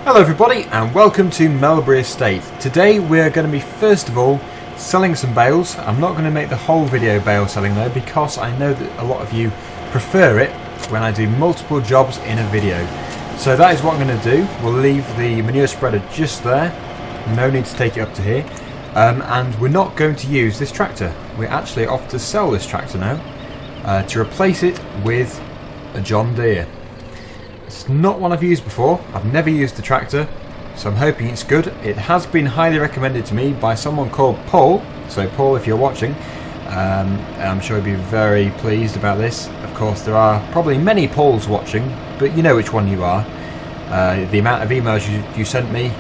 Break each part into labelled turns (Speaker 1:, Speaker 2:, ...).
Speaker 1: Hello everybody and welcome to Melbury Estate. Today we're going to be first of all selling some bales. I'm not going to make the whole video bale selling though, because I know that a lot of you prefer it when I do multiple jobs in a video. So that is what I'm going to do. We'll leave the manure spreader just there. No need to take it up to here. And we're not going to use this tractor. We're actually off to sell this tractor now to replace it with a John Deere. It's not one I've used before. I've never used the tractor, so I'm hoping it's good. It has been highly recommended to me by someone called Paul. So Paul, if you're watching, I'm sure you'll be very pleased about this. Of course, there are probably many Pauls watching, but you know which one you are. The amount of emails you sent me,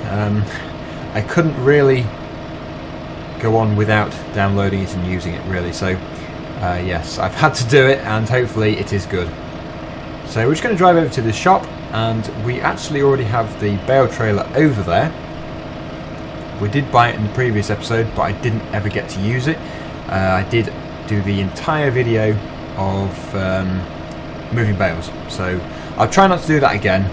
Speaker 1: I couldn't really go on without downloading it and using it really. So yes, I've had to do it, and hopefully it is good. So we're just going to drive over to the shop, and we actually already have the bale trailer over there. We did buy it in the previous episode, but I didn't ever get to use it. I did do the entire video of moving bales, so I'll try not to do that again,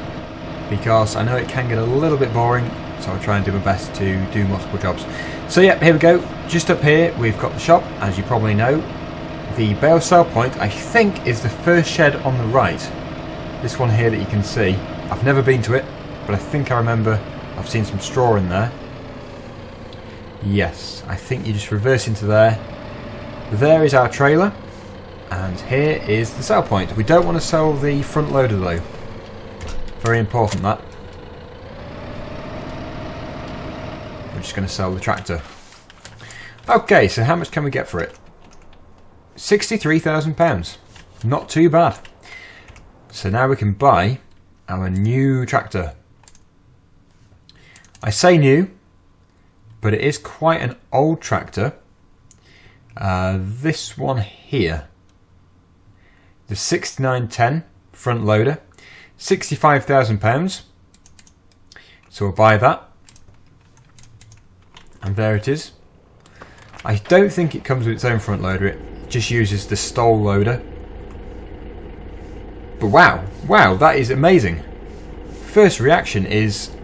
Speaker 1: because I know it can get a little bit boring, so I'll try and do my best to do multiple jobs. So yeah, here we go. Just up here we've got the shop, as you probably know. The bale sell point, I think, is the first shed on the right. This one here that you can see. I've never been to it, but I think I remember I've seen some straw in there. Yes, I think you just reverse into there. There is our trailer, and here is the sell point. We don't want to sell the front loader though. Very important that. We're just going to sell the tractor. Okay, so how much can we get for it? £63,000. Not too bad. So now we can buy our new tractor. I say new, but it is quite an old tractor. This one here, the 6910 front loader, £65,000. So we'll buy that, and there it is. I don't think it comes with its own front loader. It just uses the stall loader. But wow, that is amazing. First reaction is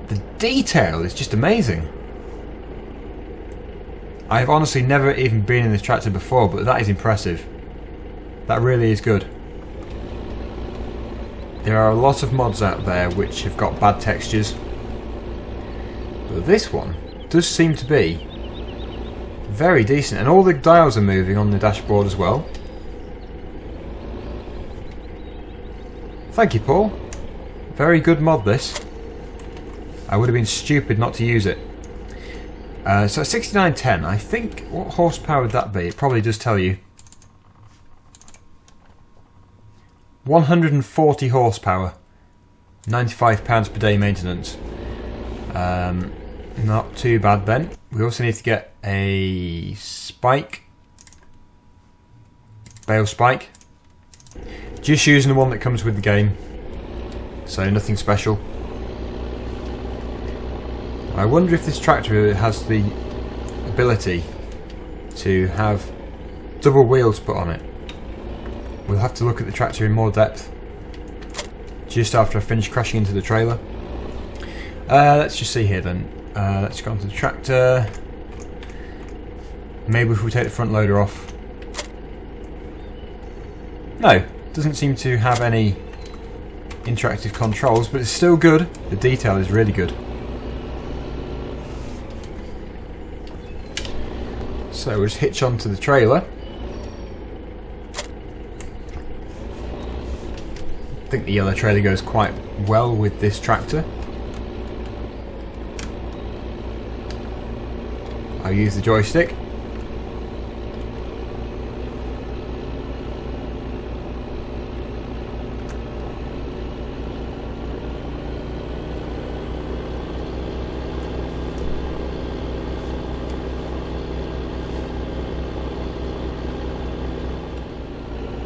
Speaker 1: the detail is just amazing. I've honestly never even been in this tractor before, but that is impressive. That really is good. There are a lot of mods out there which have got bad textures, but this one does seem to be very decent, and all the dials are moving on the dashboard as well. Thank you, Paul. Very good mod this. I would have been stupid not to use it. So 6910, I think, what horsepower would that be? It probably does tell you. 140 horsepower. £95 per day maintenance. Not too bad then. We also need to get a spike. Bale spike. Just using the one that comes with the game, so nothing special. I wonder if this tractor has the ability to have double wheels put on it. We'll have to look at the tractor in more depth just after I finish crashing into the trailer. Let's just see here then. Let's go onto the tractor. Maybe if we take the front loader off. No. Doesn't seem to have any interactive controls, but it's still good. The detail is really good. So we'll just hitch onto the trailer. I think the yellow trailer goes quite well with this tractor. I'll use the joystick.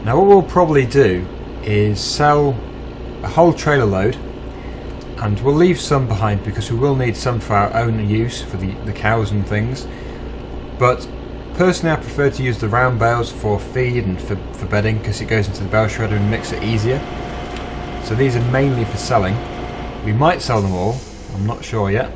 Speaker 1: Now what we'll probably do is sell a whole trailer load, and we'll leave some behind because we will need some for our own use for the cows and things. But personally I prefer to use the round bales for feed and for bedding, because it goes into the bale shredder and makes it easier. So these are mainly for selling. We might sell them all, I'm not sure yet.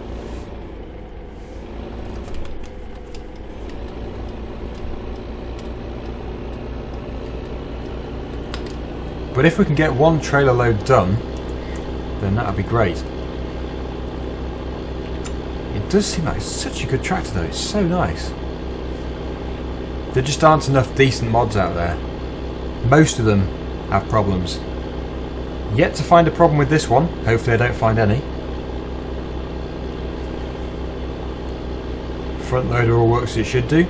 Speaker 1: But if we can get one trailer load done, then that would be great. It does seem like such a good tractor though, it's so nice. There just aren't enough decent mods out there. Most of them have problems. Yet to find a problem with this one, hopefully I don't find any. Front loader all works as it should do.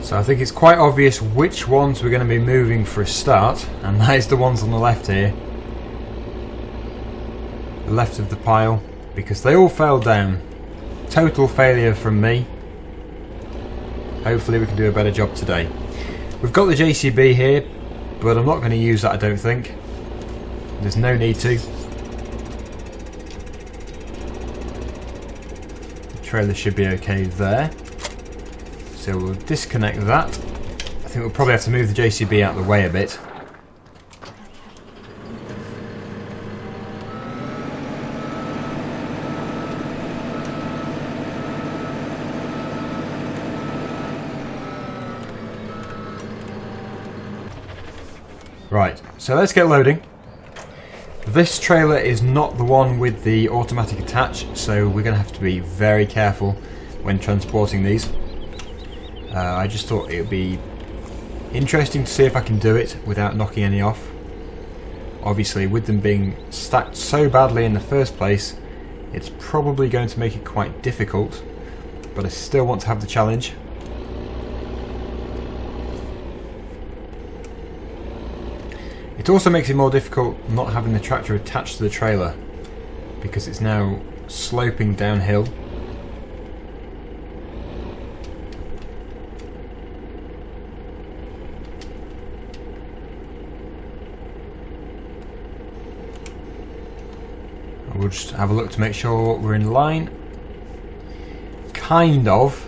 Speaker 1: So I think it's quite obvious which ones we're going to be moving for a start, and that is the ones on the left here. The left of the pile, because they all fell down. Total failure from me. Hopefully we can do a better job today. We've got the JCB here, but I'm not going to use that, I don't think. There's no need to. The trailer should be okay there. So we'll disconnect that. I think we'll probably have to move the JCB out of the way a bit. Right, so let's get loading. This trailer is not the one with the automatic attach, so we're going to have to be very careful when transporting these. I just thought it would be interesting to see if I can do it without knocking any off. Obviously, with them being stacked so badly in the first place, it's probably going to make it quite difficult, but I still want to have the challenge. It also makes it more difficult not having the tractor attached to the trailer, because it's now sloping downhill. We'll just have a look to make sure we're in line. Kind of.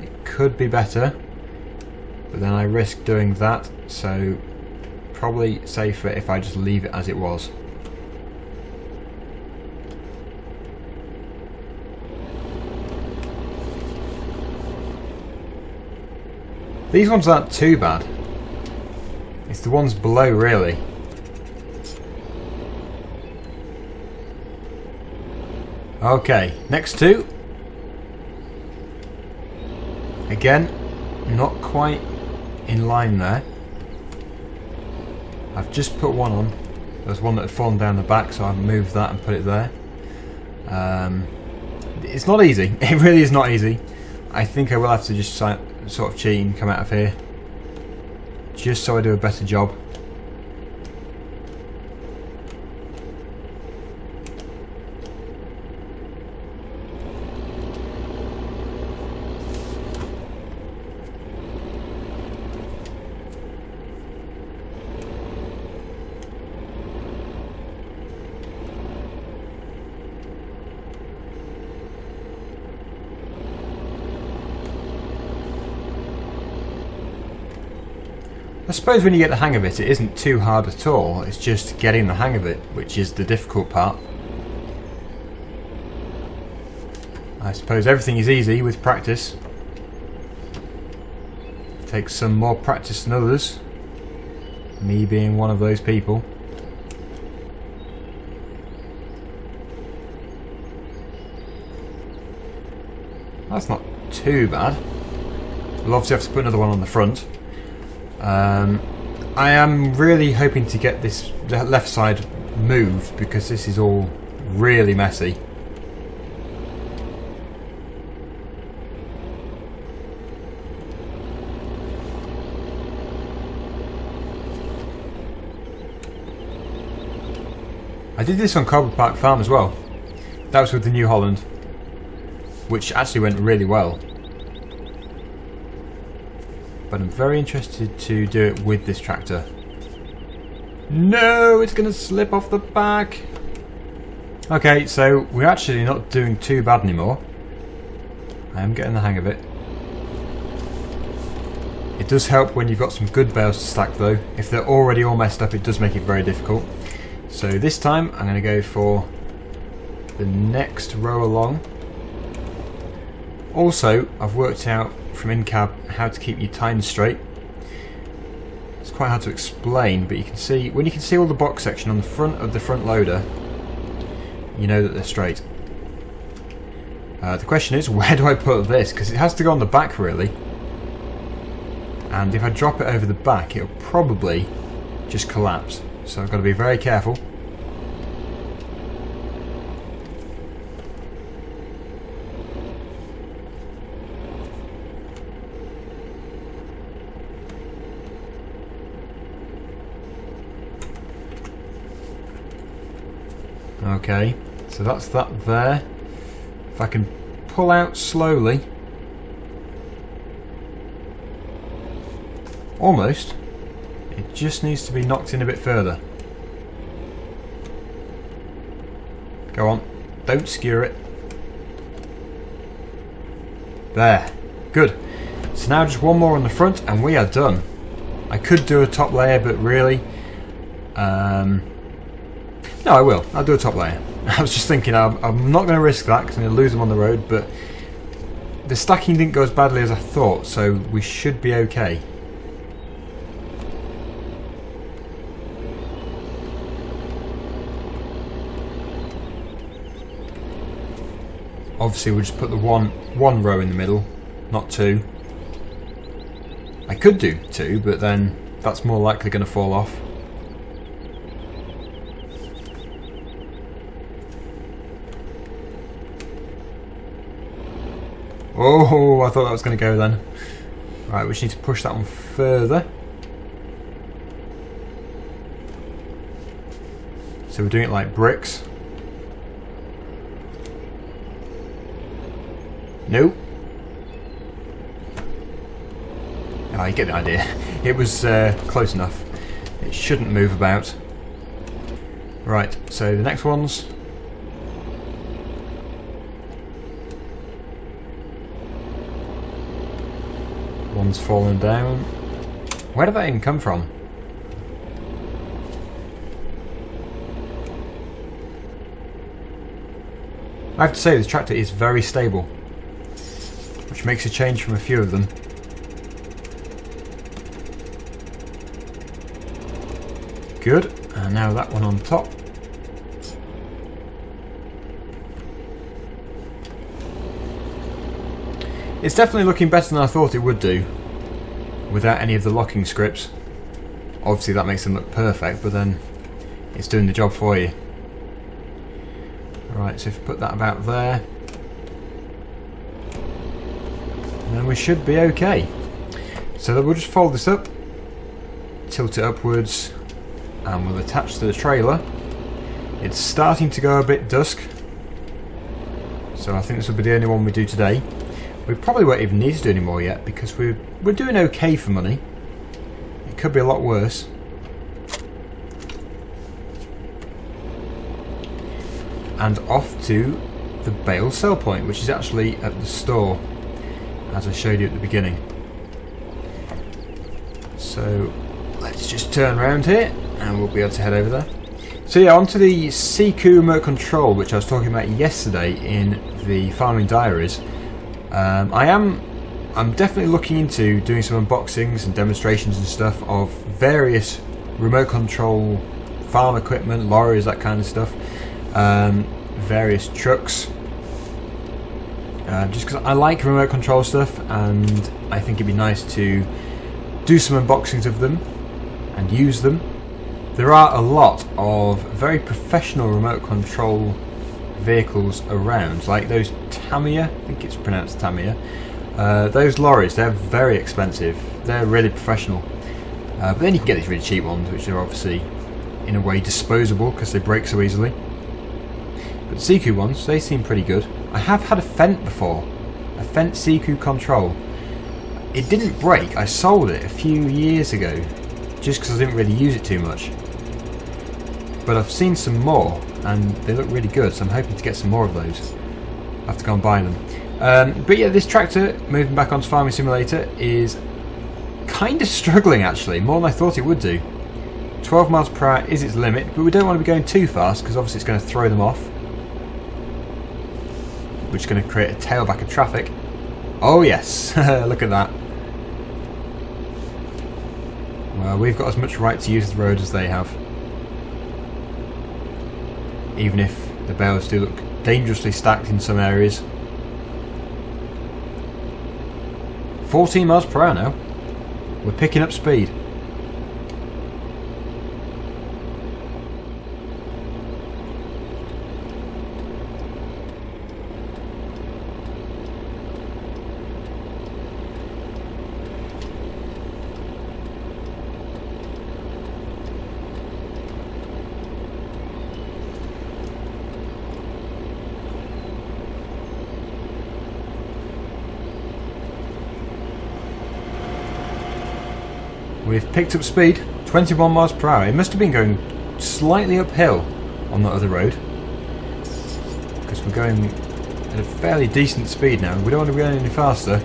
Speaker 1: It could be better, but then I risk doing that, so probably safer if I just leave it as it was. These ones aren't too bad. It's the ones below, really. Okay, next two. Again, not quite in line there. I've just put one on. There's one that had fallen down the back, so I've moved that and put it there. It's not easy. It really is not easy. I think I will have to just sort of cheat and come out of here, just so I do a better job. I suppose when you get the hang of it, it isn't too hard at all. It's just getting the hang of it, which is the difficult part. I suppose everything is easy with practice. It takes some more practice than others. Me being one of those people. That's not too bad. We'll obviously have to put another one on the front. I am really hoping to get this left side moved, because this is all really messy. I did this on Cobble Park Farm as well. That was with the New Holland, which actually went really well. But I'm very interested to do it with this tractor. No, it's going to slip off the back. Okay, so we're actually not doing too bad anymore. I am getting the hang of it. It does help when you've got some good bales to stack though. If they're already all messed up, it does make it very difficult. So this time I'm going to go for the next row along. Also, I've worked out from in-cab how to keep your tines straight. It's quite hard to explain, but you can see, when you can see all the box section on the front of the front loader, you know that they're straight. The question is, where do I put this? Because it has to go on the back really. And if I drop it over the back, it'll probably just collapse. So I've got to be very careful. Okay, so that's that there. If I can pull out slowly. Almost. It just needs to be knocked in a bit further. Go on. Don't skewer it. There. Good. So now just one more on the front and we are done. I could do a top layer, but really... no, I will. I'll do a top layer. I was just thinking I'm not going to risk that because I'm going to lose them on the road, but the stacking didn't go as badly as I thought, so we should be okay. Obviously we'll just put the one row in the middle, not two. I could do two, but then that's more likely going to fall off. Oh, I thought that was going to go then. Right, we just need to push that one further. So we're doing it like bricks. Nope. Oh, you get the idea. It was close enough. It shouldn't move about. Right, so the next ones. One's fallen down. Where did that even come from? I have to say this tractor is very stable, which makes a change from a few of them. Good, and now that one on top. It's definitely looking better than I thought it would do, without any of the locking scripts. Obviously that makes them look perfect, but then it's doing the job for you. Right, so if we put that about there, then we should be okay. So then we'll just fold this up, tilt it upwards, and we'll attach to the trailer. It's starting to go a bit dusk, so I think this will be the only one we do today. We probably won't even need to do any more yet because we're doing okay for money. It could be a lot worse. And off to the Bale sell point, which is actually at the store, as I showed you at the beginning. So let's just turn around here and we'll be able to head over there. So yeah, onto the CQ remote control, which I was talking about yesterday in the farming diaries. I'm definitely looking into doing some unboxings and demonstrations and stuff of various remote control farm equipment, lorries, that kind of stuff, various trucks, just because I like remote control stuff and I think it'd be nice to do some unboxings of them and use them. There are a lot of very professional remote control vehicles around, like those Tamiya, I think it's pronounced Tamiya. Those lorries, they're very expensive, they're really professional, but then you can get these really cheap ones which are obviously in a way disposable because they break so easily. But the CQ ones, they seem pretty good. I have had a Fent before, a Fent CQ control. It didn't break, I sold it a few years ago just because I didn't really use it too much. but I've seen some more and they look really good, so I'm hoping to get some more of those. I'll have to go and buy them. But yeah, this tractor, moving back onto Farming Simulator, is kind of struggling actually, more than I thought it would do. 12 miles per hour is its limit, but we don't want to be going too fast because obviously it's going to throw them off, which is going to create a tailback of traffic. Oh yes, look at that. Well, we've got as much right to use the road as they have. Even if the bales do look dangerously stacked in some areas. 14 miles per hour now. We're picking up speed. We've picked up speed, 21 miles per hour. It must have been going slightly uphill on the other road, because we're going at a fairly decent speed now. We don't want to be going any faster,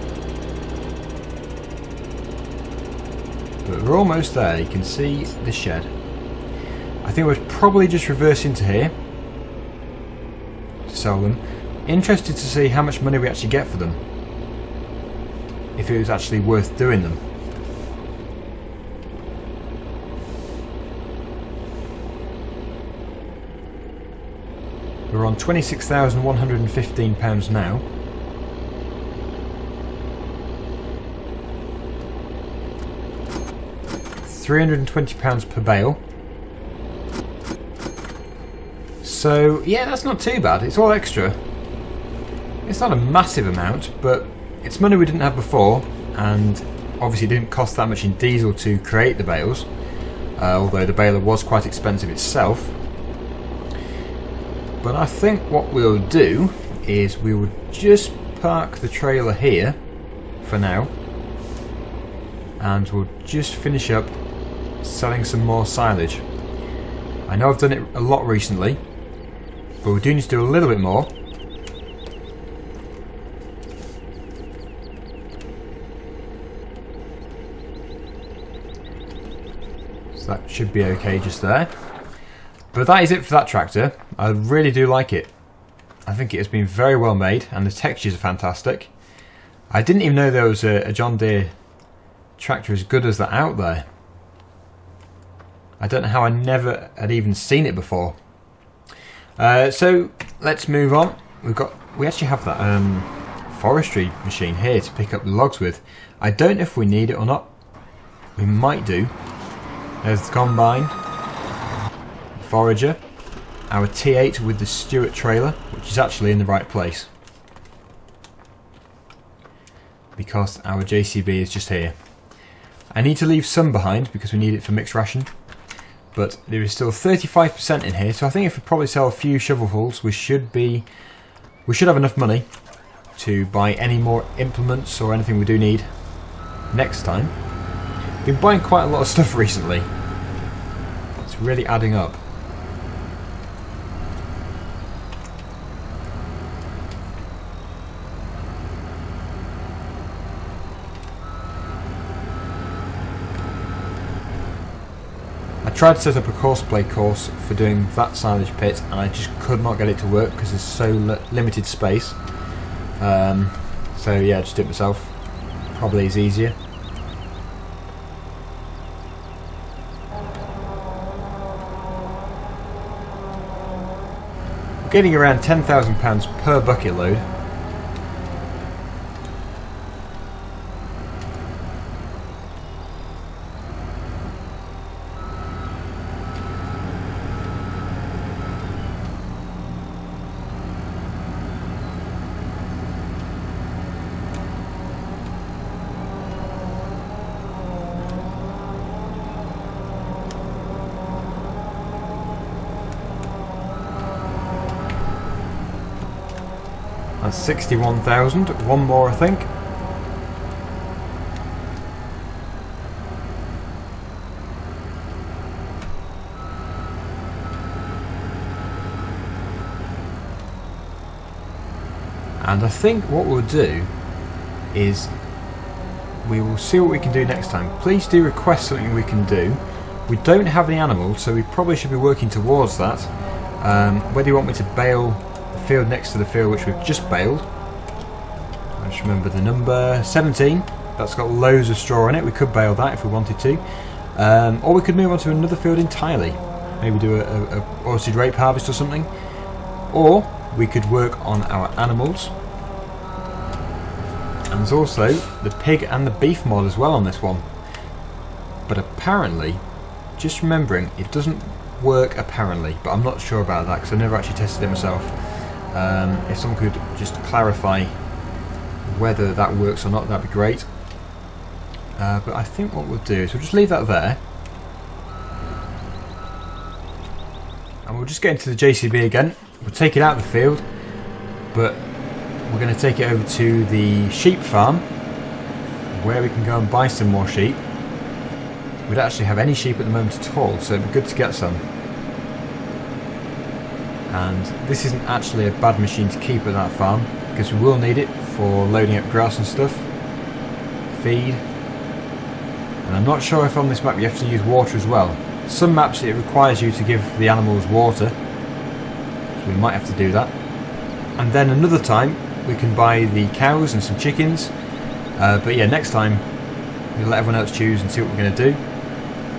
Speaker 1: but we're almost there. You can see the shed. I think we'll probably just reverse into here to sell them. Interested to see how much money we actually get for them, if it was actually worth doing them. We're on £26,115 now. £320 per bale. So yeah, that's not too bad. It's all extra. It's not a massive amount, but it's money we didn't have before, and obviously it didn't cost that much in diesel to create the bales, although the baler was quite expensive itself. But I think what we'll do is we will just park the trailer here for now, and we'll just finish up selling some more silage. I know I've done it a lot recently, but we do need to do a little bit more. So that should be okay just there. But that is it for that tractor. I really do like it. I think it has been very well made and the textures are fantastic. I didn't even know there was a John Deere tractor as good as that out there. I don't know how I never had even seen it before. So let's move on. We actually have that forestry machine here to pick up the logs with. I don't know if we need it or not. We might do. There's the combine. Forager, our T8 with the Stewart trailer, which is actually in the right place because our JCB is just here. I need to leave some behind because we need it for mixed ration, but there is still 35% in here, so I think if we probably sell a few shovelfuls, we should have enough money to buy any more implements or anything we do need next time. We've been buying quite a lot of stuff recently. It's really adding up. I tried to set up a courseplay course for doing that silage pit and I just could not get it to work because there's so limited space. So yeah, just do it myself. Probably is easier. We're getting around £10,000 per bucket load. That's 61,000. One more, I think. And I think what we'll do is we will see what we can do next time. Please do request something we can do. We don't have any animals, so we probably should be working towards that. Whether you want me to bale the field next to the field which we've just baled. I just remember the number 17. That's got loads of straw in it. We could bale that if we wanted to. Or we could move on to another field entirely. Maybe do a oilseed rape harvest or something. Or we could work on our animals. And there's also the pig and the beef mod as well on this one. But apparently, just remembering, it doesn't work apparently, but I'm not sure about that because I've never actually tested it myself. If someone could just clarify whether that works or not, that'd be great. But I think what we'll do is we'll just leave that there. And we'll just get into the JCB again. We'll take it out of the field, but we're going to take it over to the sheep farm where we can go and buy some more sheep. We don't actually have any sheep at the moment at all, so it'd be good to get some. And this isn't actually a bad machine to keep at that farm because we will need it for loading up grass and stuff, feed. And I'm not sure if on this map you have to use water as well. Some maps it requires you to give the animals water, so we might have to do that. And then another time we can buy the cows and some chickens. But yeah, next time we'll let everyone else choose and see what we're going to do.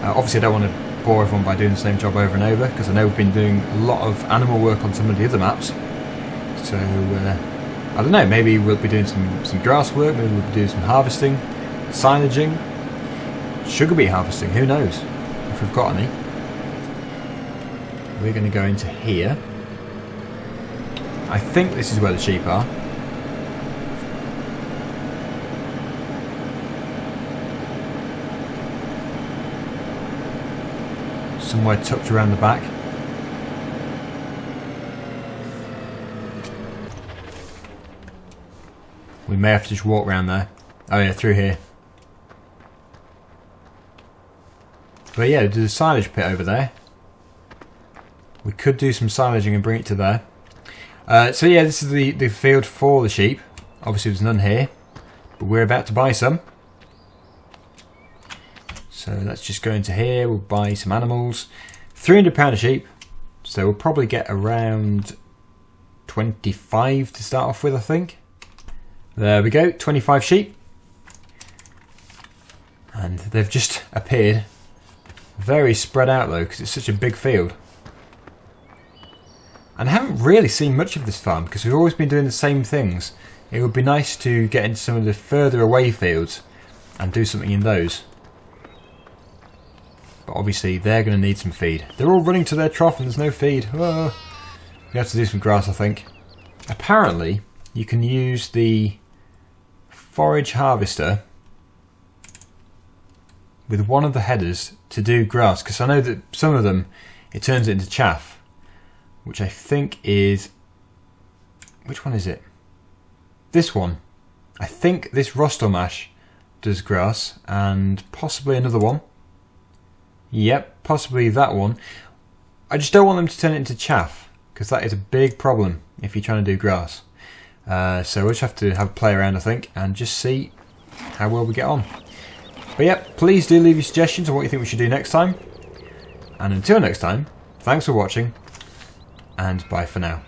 Speaker 1: Obviously I don't want to bore everyone by doing the same job over and over because I know we've been doing a lot of animal work on some of the other maps. So I don't know, maybe we'll be doing some grass work, maybe we'll be doing some harvesting, silaging, sugar beet harvesting, who knows if we've got any. We're going to go into here. I think this is where the sheep are. Somewhere tucked around the back. We may have to just walk around there. Oh yeah, through here. But yeah, there's a silage pit over there. We could do some silaging and bring it to there. So yeah, this is the field for the sheep. Obviously there's none here, but we're about to buy some. So let's just go into here, we'll buy some animals. £300 a sheep, so we'll probably get around 25 to start off with, I think. There we go, 25 sheep. And they've just appeared. Very spread out though, because it's such a big field. And I haven't really seen much of this farm, because we've always been doing the same things. It would be nice to get into some of the further away fields and do something in those. But obviously they're going to need some feed. They're all running to their trough and there's no feed. Oh, we have to do some grass, I think. Apparently you can use the forage harvester with one of the headers to do grass, because I know that some of them it turns it into chaff, which I think is, which one is it? This one. I think this Rostelmash does grass, and possibly another one. Yep, possibly that one. I just don't want them to turn it into chaff, because that is a big problem if you're trying to do grass. So we'll just have to have a play around, I think, and just see how well we get on. But yeah, please do leave your suggestions on what you think we should do next time. And until next time, thanks for watching, and bye for now.